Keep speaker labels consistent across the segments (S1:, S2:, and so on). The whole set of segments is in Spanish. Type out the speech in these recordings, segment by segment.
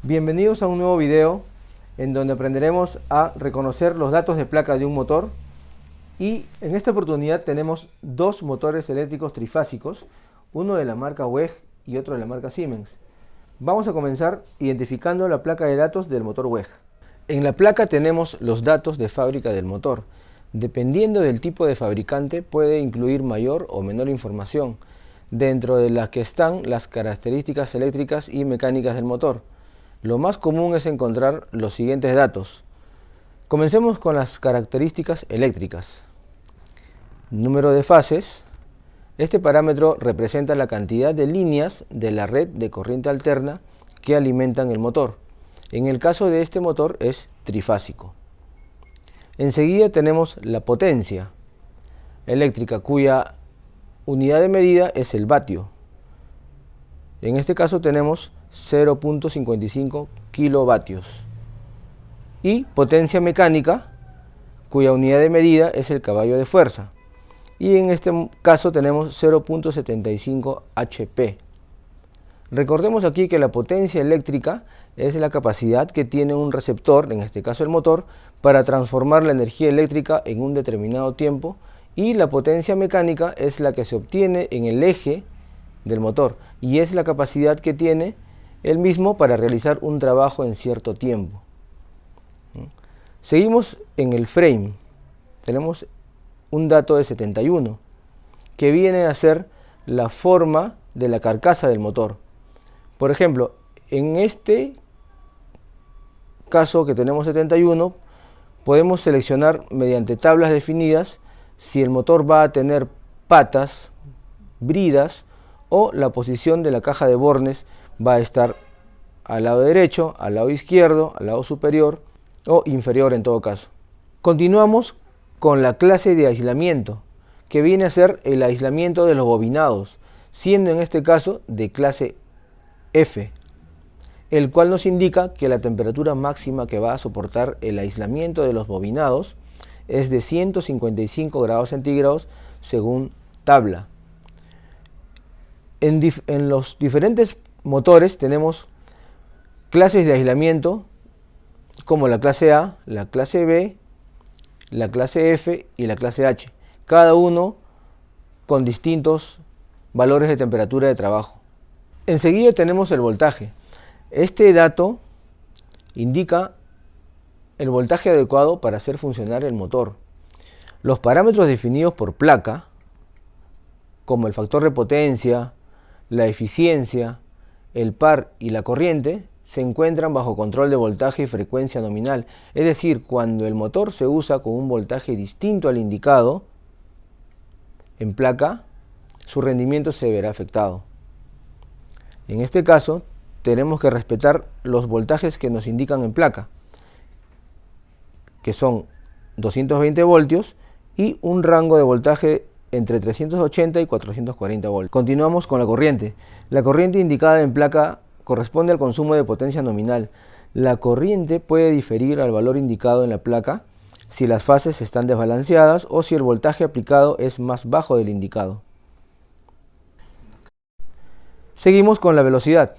S1: Bienvenidos a un nuevo video en donde aprenderemos a reconocer los datos de placa de un motor, y en esta oportunidad tenemos dos motores eléctricos trifásicos, uno de la marca WEG y otro de la marca Siemens. Vamos a comenzar identificando la placa de datos del motor WEG. En la placa tenemos los datos de fábrica del motor. Dependiendo del tipo de fabricante puede incluir mayor o menor información, dentro de las que están las características eléctricas y mecánicas del motor. Lo más común es encontrar los siguientes datos. Comencemos con las características eléctricas. Número de fases. Este parámetro representa la cantidad de líneas de la red de corriente alterna que alimentan el motor. En el caso de este motor es trifásico. Enseguida tenemos la potencia eléctrica, cuya unidad de medida es el vatio. En este caso tenemos 0.55 kilovatios. Y potencia mecánica, cuya unidad de medida es el caballo de fuerza. Y en este caso tenemos 0.75 HP. Recordemos aquí que la potencia eléctrica es la capacidad que tiene un receptor, en este caso el motor, para transformar la energía eléctrica en un determinado tiempo, y la potencia mecánica es la que se obtiene en el eje del motor y es la capacidad que tiene el mismo para realizar un trabajo en cierto tiempo. Seguimos en el frame. Tenemos un dato de 71 que viene a ser la forma de la carcasa del motor. Por ejemplo, en este caso que tenemos 71, podemos seleccionar mediante tablas definidas si el motor va a tener patas, bridas, o la posición de la caja de bornes va a estar al lado derecho, al lado izquierdo, al lado superior o inferior en todo caso. Continuamos con la clase de aislamiento, que viene a ser el aislamiento de los bobinados, siendo en este caso de clase F, el cual nos indica que la temperatura máxima que va a soportar el aislamiento de los bobinados es de 155 grados centígrados según tabla. En los diferentes motores tenemos clases de aislamiento como la clase A, la clase B, la clase F y la clase H, cada uno con distintos valores de temperatura de trabajo. Enseguida tenemos el voltaje. Este dato indica el voltaje adecuado para hacer funcionar el motor. Los parámetros definidos por placa, como el factor de potencia, la eficiencia, el par y la corriente, se encuentran bajo control de voltaje y frecuencia nominal. Es decir, cuando el motor se usa con un voltaje distinto al indicado en placa, su rendimiento se verá afectado. En este caso, tenemos que respetar los voltajes que nos indican en placa, que son 220 voltios y un rango de voltaje entre 380 y 440 voltios. Continuamos con la corriente. La corriente indicada en placa corresponde al consumo de potencia nominal. La corriente puede diferir al valor indicado en la placa si las fases están desbalanceadas o si el voltaje aplicado es más bajo del indicado. Seguimos con la velocidad.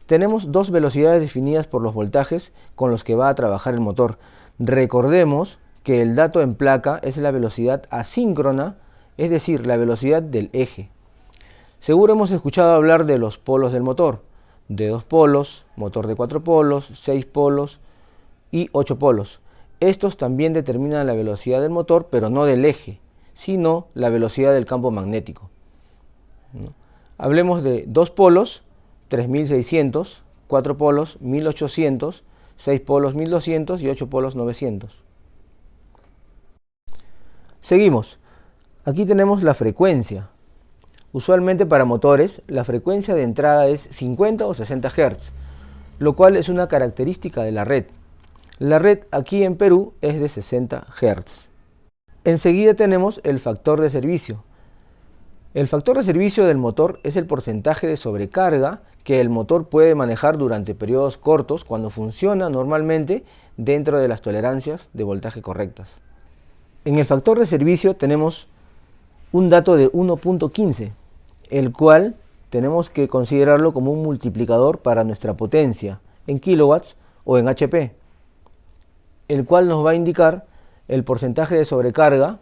S1: Tenemos dos velocidades definidas por los voltajes con los que va a trabajar el motor. Recordemos que el dato en placa es la velocidad asíncrona, es decir, la velocidad del eje. Seguro hemos escuchado hablar de los polos del motor, de 2 polos, motor de 4 polos, 6 polos y 8 polos. Estos también determinan la velocidad del motor, pero no del eje, sino la velocidad del campo magnético. Hablemos de 2 polos, 3600, 4 polos, 1800, 6 polos, 1200 y 8 polos, 900. Seguimos. Aquí tenemos la frecuencia. Usualmente para motores, la frecuencia de entrada es 50 o 60 Hz, lo cual es una característica de la red. La red aquí en Perú es de 60 Hz. Enseguida tenemos el factor de servicio. El factor de servicio del motor es el porcentaje de sobrecarga que el motor puede manejar durante periodos cortos cuando funciona normalmente dentro de las tolerancias de voltaje correctas. En el factor de servicio tenemos un dato de 1.15, el cual tenemos que considerarlo como un multiplicador para nuestra potencia en kilowatts o en HP, el cual nos va a indicar el porcentaje de sobrecarga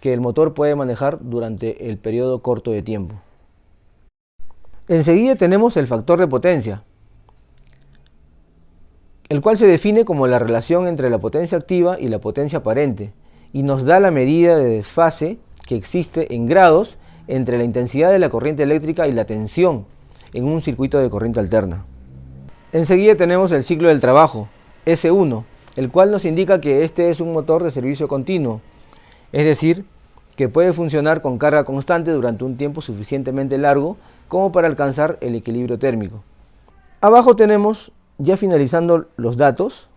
S1: que el motor puede manejar durante el periodo corto de tiempo. Enseguida tenemos el factor de potencia, el cual se define como la relación entre la potencia activa y la potencia aparente, y nos da la medida de desfase que existe en grados entre la intensidad de la corriente eléctrica y la tensión en un circuito de corriente alterna. Enseguida tenemos el ciclo del trabajo, S1, el cual nos indica que este es un motor de servicio continuo, es decir, que puede funcionar con carga constante durante un tiempo suficientemente largo como para alcanzar el equilibrio térmico. Abajo tenemos, ya finalizando los datos,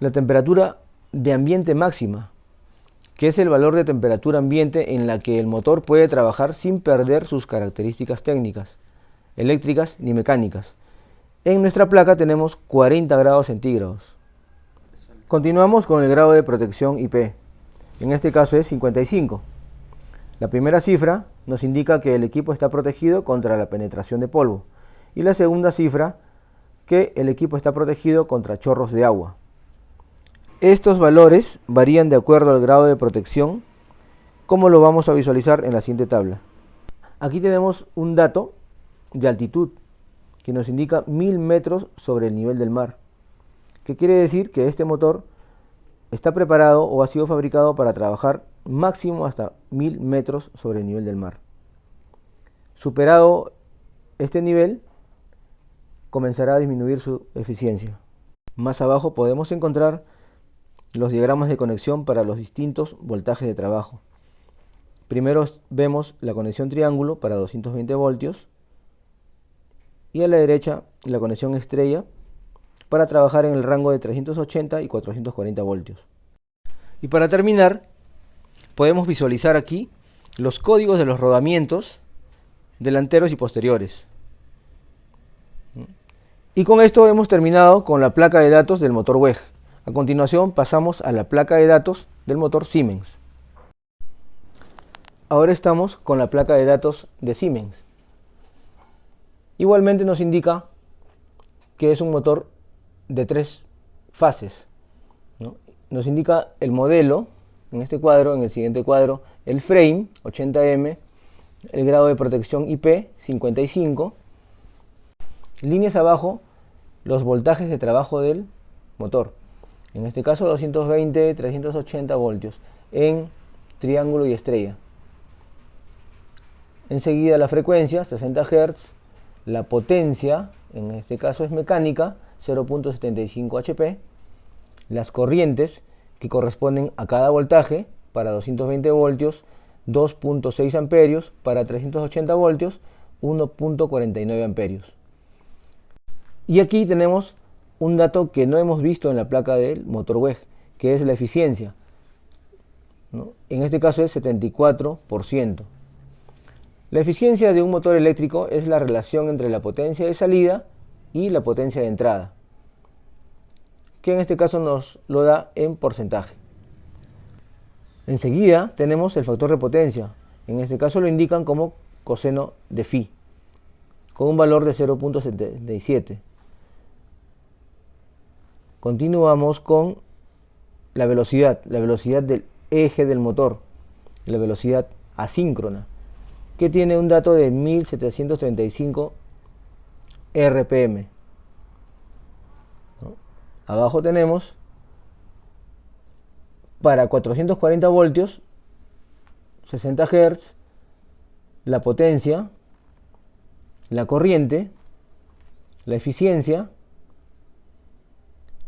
S1: la temperatura de ambiente máxima, que es el valor de temperatura ambiente en la que el motor puede trabajar sin perder sus características técnicas, eléctricas ni mecánicas. En nuestra placa tenemos 40 grados centígrados. Continuamos con el grado de protección IP. En este caso es 55. La primera cifra nos indica que el equipo está protegido contra la penetración de polvo y la segunda cifra que el equipo está protegido contra chorros de agua. Estos valores varían de acuerdo al grado de protección, como lo vamos a visualizar en la siguiente tabla. Aquí tenemos un dato de altitud que nos indica 1000 metros sobre el nivel del mar, que quiere decir que este motor está preparado o ha sido fabricado para trabajar máximo hasta 1000 metros sobre el nivel del mar. Superado este nivel, comenzará a disminuir su eficiencia. Más abajo podemos encontrar los diagramas de conexión para los distintos voltajes de trabajo. Primero vemos la conexión triángulo para 220 voltios y a la derecha la conexión estrella para trabajar en el rango de 380 y 440 voltios. Y para terminar, podemos visualizar aquí los códigos de los rodamientos delanteros y posteriores. Y con esto hemos terminado con la placa de datos del motor WEG. A continuación pasamos a la placa de datos del motor Siemens. Ahora estamos con la placa de datos de Siemens. Igualmente nos indica que es un motor de 3 fases, ¿no? Nos indica el modelo en este cuadro, en el siguiente cuadro, el frame 80M, el grado de protección IP 55, líneas abajo los voltajes de trabajo del motor, en este caso 220, 380 voltios en triángulo y estrella. Enseguida la frecuencia 60 Hz, la potencia, en este caso es mecánica, 0.75 HP, las corrientes que corresponden a cada voltaje, para 220 voltios 2.6 amperios, para 380 voltios 1.49 amperios. Y aquí tenemos un dato que no hemos visto en la placa del motor WEG, que es la eficiencia, ¿no? En este caso es 74%. La eficiencia de un motor eléctrico es la relación entre la potencia de salida y la potencia de entrada, que en este caso nos lo da en porcentaje. Enseguida tenemos el factor de potencia, en este caso lo indican como coseno de phi, con un valor de 0.77. Continuamos con la velocidad del eje del motor, la velocidad asíncrona, que tiene un dato de 1735 RPM. ¿No? Abajo tenemos para 440 voltios 60 Hz, la potencia, la corriente, la eficiencia,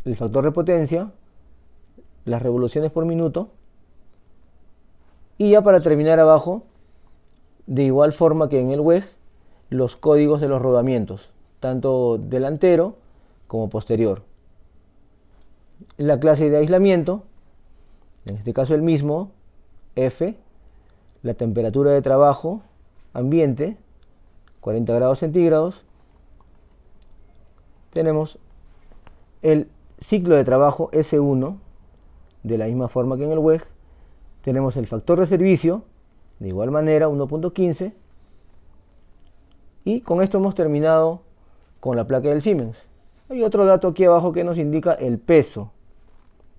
S1: el factor de potencia, las revoluciones por minuto, y ya para terminar abajo, de igual forma que en el WEG, los códigos de los rodamientos, tanto delantero como posterior. La clase de aislamiento, en este caso el mismo, F, la temperatura de trabajo, ambiente, 40 grados centígrados. Tenemos el ciclo de trabajo S1, de la misma forma que en el WEG. Tenemos el factor de servicio, de igual manera 1.15. Y con esto hemos terminado con la placa del Siemens. Hay otro dato aquí abajo que nos indica el peso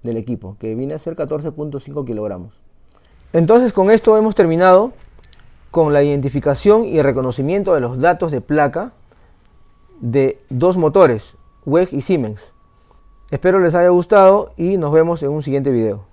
S1: del equipo, que viene a ser 14.5 kilogramos. Entonces con esto hemos terminado con la identificación y reconocimiento de los datos de placa de dos motores, WEG y Siemens. Espero les haya gustado y nos vemos en un siguiente video.